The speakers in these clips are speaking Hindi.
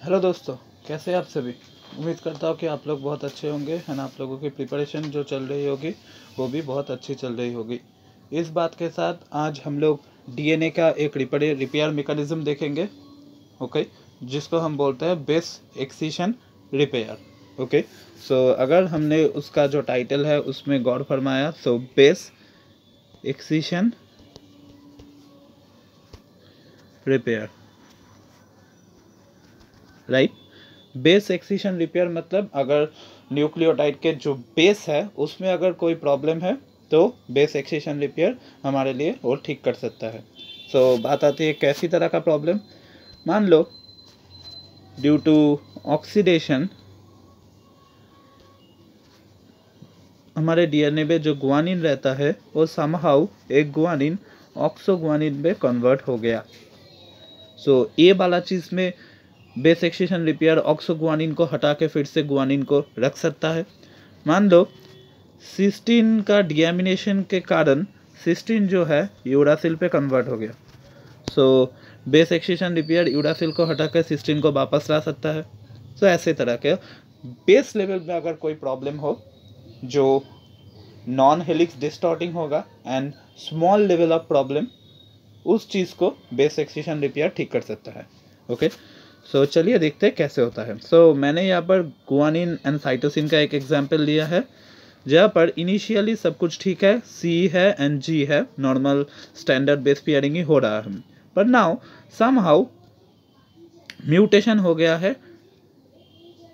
हेलो दोस्तों, कैसे हैं आप सभी। उम्मीद करता हूँ कि आप लोग बहुत अच्छे होंगे एंड आप लोगों की प्रिपरेशन जो चल रही होगी वो भी बहुत अच्छी चल रही होगी। इस बात के साथ आज हम लोग डीएनए का एक रिपेयर मैकेनिज्म देखेंगे। ओके, जिसको हम बोलते हैं बेस एक्सिशन रिपेयर। ओके, सो अगर हमने उसका जो टाइटल है उसमें गौर फरमाया, so base excision repair, right. Base excision repair मतलब अगर न्यूक्लियोटाइड के जो बेस है उसमें अगर कोई प्रॉब्लम है तो बेस एक्सिशन रिपेयर हमारे लिए वो ठीक कर सकता है। सो बात आती है कैसी तरह का प्रॉब्लम। मान लो ड्यू टू ऑक्सीडेशन हमारे डीएनए में जो गुआनिन रहता है वो समहाउ एक गुआनिन ऑक्सो गुआनिन में कन्वर्ट हो गया। सो ये वाला चीज़ में base excision repair oxo guanine को हटा के फिर से गुआनिन को रख सकता है। मान लो सिस्टीन का डिएमिनेशन के कारण सिस्टीन जो है यूरासिल पे कन्वर्ट हो गया। So base excision repair uracil को हटा कर सिस्टीन को वापस ला सकता है। सो ऐसे तरह के बेस लेवल में अगर कोई प्रॉब्लम हो जो नॉन हेलिक्स डिस्टॉर्टिंग होगा and small level of problem, उस चीज़ को बेस एक्सिशन रिपेयर ठीक कर सकता है। ओके, सो चलिए देखते हैं कैसे होता है। सो मैंने यहाँ पर गुआनिन एंड साइटोसिन का एक एग्जाम्पल लिया है जहाँ पर इनिशियली सब कुछ ठीक है, सी है एंड जी है, नॉर्मल स्टैंडर्ड बेस पेयरिंग ही हो रहा है। पर नाउ समहाउ म्यूटेशन हो गया है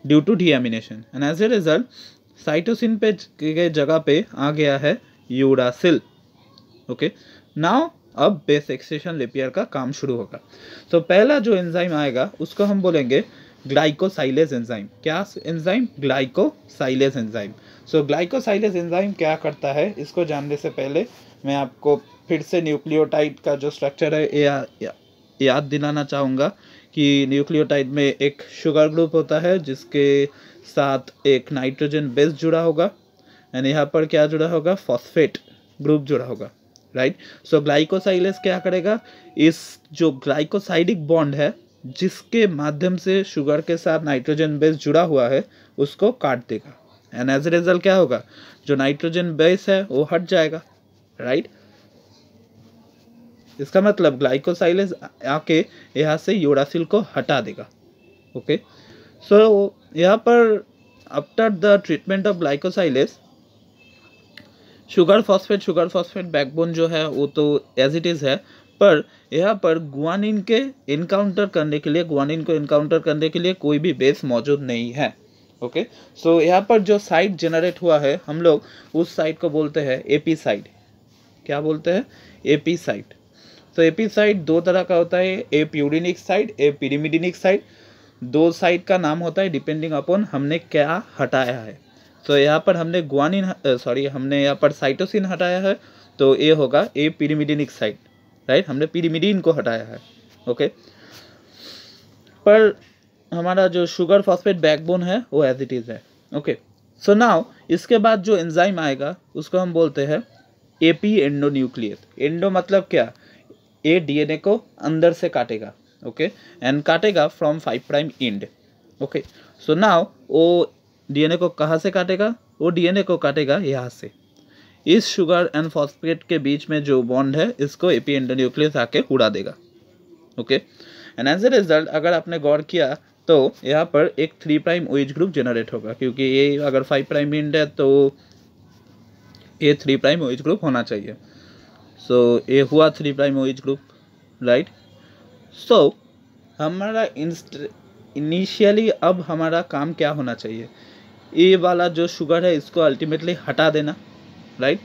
due to deamination and as a result cytosine पे के जगह पे आ गया है यूरासिल। ओके, नाउ अब बेस एक्सिशन रिपेयर का काम शुरू होगा। तो पहला जो एंजाइम आएगा उसको हम बोलेंगे ग्लाइकोसाइलेज एंजाइम। क्या एंजाइम? ग्लाइकोसाइलेज एंजाइम। सो ग्लाइकोसाइलेज एंजाइम क्या करता है इसको जानने से पहले मैं आपको फिर से न्यूक्लियोटाइड का जो स्ट्रक्चर है याद दिलाना चाहूँगा कि न्यूक्लियोटाइड में एक शुगर ग्रुप होता है जिसके साथ एक नाइट्रोजन बेस जुड़ा होगा एंड यहाँ पर क्या जुड़ा होगा? फॉस्फेट ग्रुप जुड़ा होगा, राइट। सो ग्लाइकोसाइलेज क्या करेगा? इस जो ग्लाइकोसाइडिक बॉन्ड है जिसके माध्यम से शुगर के साथ नाइट्रोजन बेस जुड़ा हुआ है उसको काट देगा एंड एज ए रिजल्ट क्या होगा? जो नाइट्रोजन बेस है वो हट जाएगा, राइट। इसका मतलब ग्लाइकोसाइलेज आके यहाँ से यूरासिल को हटा देगा। ओके, सो यहाँ पर after the treatment of glycosylase sugar phosphate backbone जो है वो तो एज इट इज़ है, पर यहाँ पर गुआनिन को इनकाउंटर करने के लिए कोई भी बेस मौजूद नहीं है। ओके, सो यहाँ पर जो साइट जनरेट हुआ है हम लोग उस साइट को बोलते हैं एपी साइट। क्या बोलते हैं? AP site. तो एपी साइट दो तरह का होता है, ए प्यूरिनिक साइट, ए पिरिमिडिनिक साइट। दो साइट का नाम होता है डिपेंडिंग अपॉन हमने क्या हटाया है। तो यहाँ पर हमने हमने यहाँ पर साइटोसिन हटाया है तो ये होगा ए पिरिमिडिनिक साइट, राइट। हमने पिरिमिडीन को हटाया है। ओके, पर हमारा जो शुगर फॉस्फेट बैकबोन है वो एज इट इज़ है। ओके, सो नाउ इसके बाद जो एंजाइम आएगा उसको हम बोलते हैं एपी एंडोन्यूक्लियस। एंडो मतलब क्या? ए डीएनए को अंदर से काटेगा, ओके, एंड काटेगा from 5 prime and. Okay, so now वो डीएनए को कहाँ से काटेगा? वो डीएनए को काटेगा यहाँ से। इस शुगर एंड फॉस्फेट के बीच में जो बॉन्ड है इसको एपी एंडोन्यूक्लियस आके उड़ा देगा। Okay, and as a result अगर आपने गौर किया तो यहाँ पर एक 3 प्राइम ओएच ग्रुप जनरेट होगा, क्योंकि ये अगर 5 प्राइम एंड है तो ये 3 प्राइम ओएच ग्रुप होना चाहिए। सो ये हुआ 3 प्राइम ओएच ग्रुप, राइट। सो हमारा इनिशियली अब हमारा काम क्या होना चाहिए? ये वाला जो शुगर है इसको अल्टीमेटली हटा देना, राइट।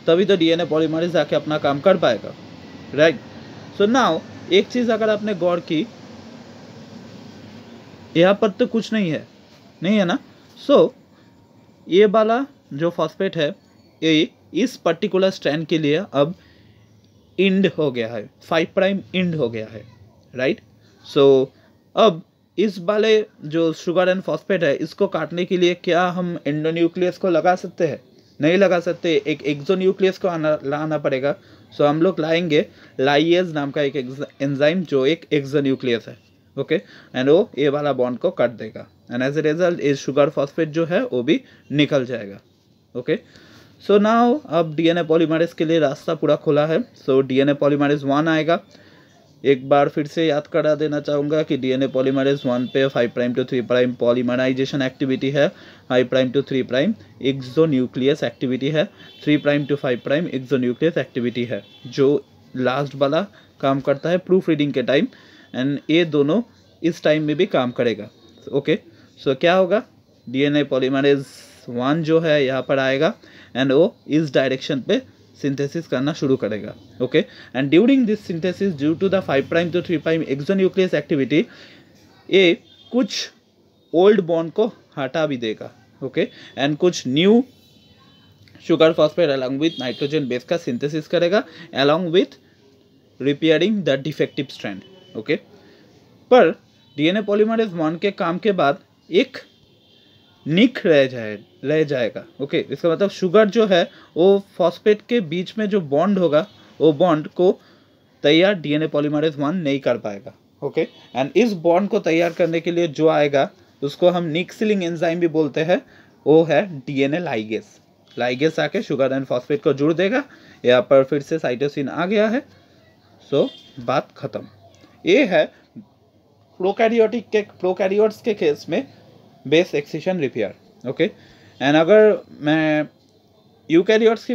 तभी तो डीएनए पॉलीमरेज आके अपना काम कर पाएगा, राइट। सो नाउ एक चीज़ अगर आपने गौर की, यहाँ पर तो कुछ नहीं है ना। सो ये वाला जो फॉस्फेट है ये इस पर्टिकुलर स्ट्रैंड के लिए अब इंड हो गया है, 5 प्राइम इंड हो गया है, राइट। सो अब इस वाले जो शुगर एंड फॉस्फेट है इसको काटने के लिए क्या हम एंडोन्यूक्लियस को लगा सकते हैं? नहीं लगा सकते, एक एक्सोन्यूक्लियस को लाना पड़ेगा। सो हम लोग लाएंगे लाइएज नाम का एक एंजाइम जो एक एक्सोन्यूक्लियस है। ओके, एंड वो ए वाला बॉन्ड को काट देगा एंड एज ए रिजल्ट ये शुगर फॉस्फेट जो है वो भी निकल जाएगा। ओके, सो नाउ अब डीएनए पॉलीमरेज के लिए रास्ता पूरा खुला है। सो डीएनए पॉलीमरेज 1 आएगा। एक बार फिर से याद करा देना चाहूँगा कि डीएनए पॉलीमरेज 1 पे 5 prime to 3 prime polymerisation activity है, 5 prime to 3 prime exonuclease activity है, 3 prime to 5 prime exonuclease activity है, जो लास्ट वाला काम करता है प्रूफ रीडिंग के टाइम, एंड ये दोनों इस टाइम में भी काम करेगा। ओके, सो क्या होगा, डीएनए पॉलीमरेज 1 जो है यहाँ पर आएगा एंड वो इस डायरेक्शन पे सिंथेसिस करना शुरू करेगा। Okay, and during this synthesis due to the 5 prime to 3 prime exonuclease activity ये कुछ ओल्ड बॉन्ड को हटा भी देगा। ओके, एंड कुछ new sugar phosphate along with nitrogen base का सिंथेसिस करेगा along with repairing the defective strand. Okay, पर डीएनए पॉलीमरेज 1 के काम के बाद एक निक रह जाएगा। ओके, इसका मतलब शुगर जो है वो फॉस्फेट के बीच में जो बॉन्ड होगा वो बॉन्ड को तैयार डीएनए पॉलीमरेज 1 नहीं कर पाएगा। ओके, एंड इस बॉन्ड को तैयार करने के लिए जो आएगा उसको हम निक सीलिंग एंजाइम भी बोलते हैं, वो है डीएनए लाइगेस। लाइगेस आके शुगर एंड फॉस्फेट को जुड़ देगा। यहाँ पर फिर से साइटोसिन आ गया है। सो बात खत्म। ये है प्रोकैरियोट्स के केस में base excision repair. Okay, and अगर मैं यूकैरियोट्स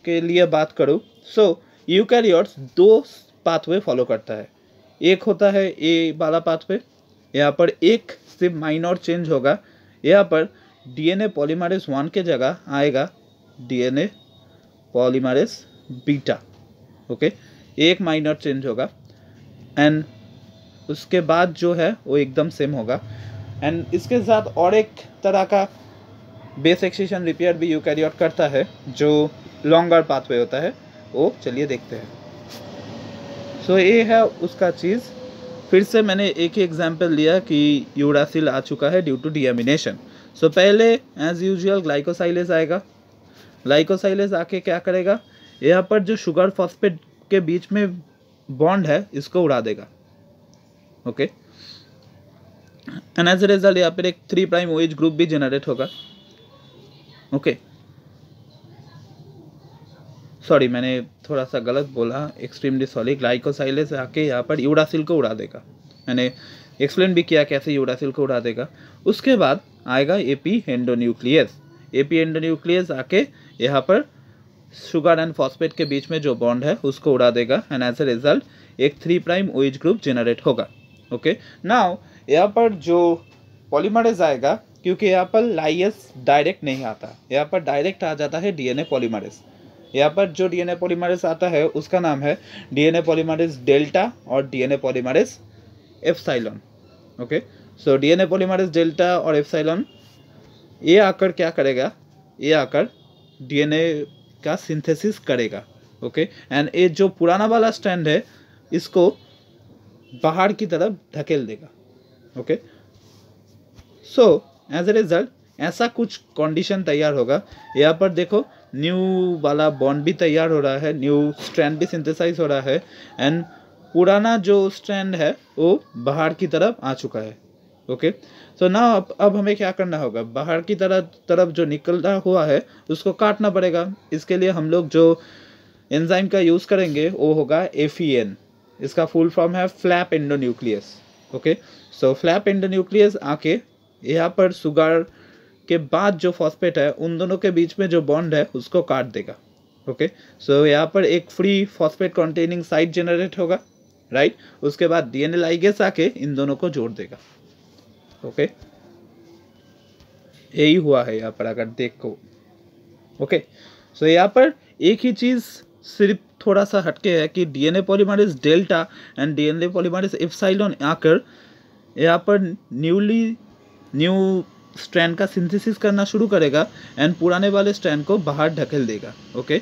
के लिए बात करूँ, सो यूकैरियोट्स 2 पाथवे फॉलो करता है। एक होता है ए वाला पाथवे, यहाँ पर एक सिर्फ माइनर चेंज होगा। यहाँ पर डीएनए पॉलीमरेज 1 के जगह आएगा डीएनए पॉलीमरेज बीटा। ओके, एक माइनर चेंज होगा एंड उसके बाद जो है वो एकदम सेम होगा। एंड इसके साथ और एक तरह का बेस एक्सिशन रिपेयर भी यूकैरियोट करता है जो लॉन्गर पाथवे होता है, वो चलिए देखते हैं। सो ये है उसका चीज़। फिर से मैंने एक ही एग्जांपल लिया कि यूरासिल आ चुका है ड्यू टू डीएमिनेशन। सो पहले एज यूजुअल ग्लाइकोसाइलेज आएगा। ग्लाइकोसाइलेज आके क्या करेगा, यहाँ पर जो शुगर फॉस्फेट के बीच में बॉन्ड है इसको उड़ा देगा। Okay, and as a result यहाँ पर एक 3 प्राइम OH ग्रुप भी जनरेट होगा। ओके, सॉरी मैंने थोड़ा सा गलत बोला, एक्सट्रीमली सॉरी। ग्लाइकोसाइलेज आके यहाँ पर यूरासिल को उड़ा देगा। मैंने एक्सप्लेन भी किया कैसे यूरासिल को उड़ा देगा। उसके बाद आएगा एपी एंडोन्यूक्लियस। एपी एंडोन्यूक्लियस आके यहाँ पर शुगर एंड फॉस्फेट के बीच में जो बॉन्ड है उसको उड़ा देगा एंड एज ए रिजल्ट एक 3 प्राइम OH ग्रुप जनरेट होगा। ओके, नाउ यहाँ पर जो पॉलीमरेज आएगा, क्योंकि यहाँ पर लाइगेस डायरेक्ट नहीं आता, यहाँ पर डायरेक्ट आ जाता है डीएनए पॉलीमरेज। यहाँ पर जो डीएनए पॉलीमरेज आता है उसका नाम है डीएनए पॉलीमरेज डेल्टा और DNA polymerase epsilon. Okay, so DNA polymerase delta और एप्सिलॉन ये आकर क्या करेगा, ये आकर डीएनए का सिंथेसिस करेगा। ओके, एंड ये जो पुराना वाला स्ट्रैंड है इसको बाहर की तरफ धकेल देगा। Okay, so as a result ऐसा कुछ कंडीशन तैयार होगा। यहाँ पर देखो न्यू वाला बॉन्ड भी तैयार हो रहा है, न्यू स्ट्रैंड भी सिंथेसाइज हो रहा है एंड पुराना जो स्ट्रैंड है वो बाहर की तरफ आ चुका है। ओके, सो ना अब हमें क्या करना होगा, बाहर की तरफ जो निकलता हुआ है उसको काटना पड़ेगा। इसके लिए हम लोग जो एंजाइम का यूज़ करेंगे वो होगा FEN। इसका फुल फॉर्म है फ्लैप एंडोन्यूक्लियस। ओके, सो फ्लैप एंडोन्यूक्लियस आके यहाँ पर शुगर के बाद जो फॉस्फेट है उन दोनों के बीच में जो बॉन्ड है उसको काट देगा। ओके, सो यहाँ पर एक free phosphate containing site generate होगा, राइट। उसके बाद डीएनए लाइगेस आके इन दोनों को जोड़ देगा। ओके, यही हुआ है यहाँ पर अगर देखो। ओके, सो यहाँ पर एक ही चीज़ सिर्फ थोड़ा सा हटके है कि DNA polymerase delta and DNA polymerase epsilon आकर यहाँ पर न्यू स्ट्रैंड का सिंथेसिस करना शुरू करेगा एंड पुराने वाले स्ट्रैंड को बाहर ढकेल देगा। ओके,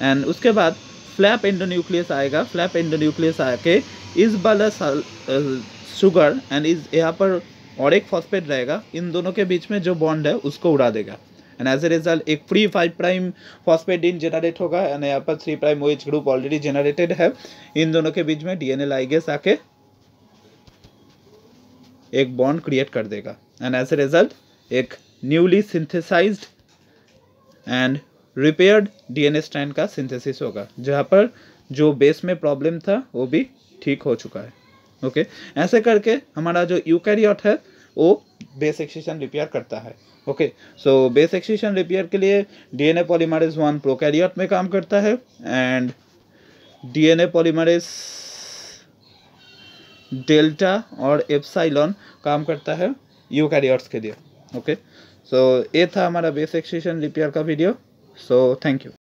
एंड उसके बाद फ्लैप एंडोन्यूक्लियस आएगा। फ्लैप एंडोन्यूक्लियस आके इस वाला शुगर एंड इस यहाँ पर और एक फॉस्फेट रहेगा, इन दोनों के बीच में जो बॉन्ड है उसको उड़ा देगा एंड एज ए रिजल्ट एक फ्री 5 प्राइम फॉस्फेडिन जनरेट होगा एंड यहाँ पर 3 prime OH group already generated है। इन दोनों के बीच में डीएनए लाइगेस आके एक बॉन्ड क्रिएट कर देगा एंड एज ए रिजल्ट एक newly synthesized and repaired DNA strand का सिंथेसिस होगा, जहाँ पर जो बेस में प्रॉब्लम था वो भी ठीक हो चुका है। ओके, ऐसे करके हमारा जो यूकैरियोट है वो बेस एक्सक्रीशन रिपेयर करता है। Okay, so base excretion repair के लिए डीएनए पॉलीमरेज 1 प्रोकैरियोट में काम करता है एंड डीएनए पॉलीमरेज डेल्टा और एप्सिलॉन काम करता है यूकैरियोट्स के लिए। ओके, सो ये था हमारा बेस एक्सक्रीशन रिपेयर का वीडियो। So thank you.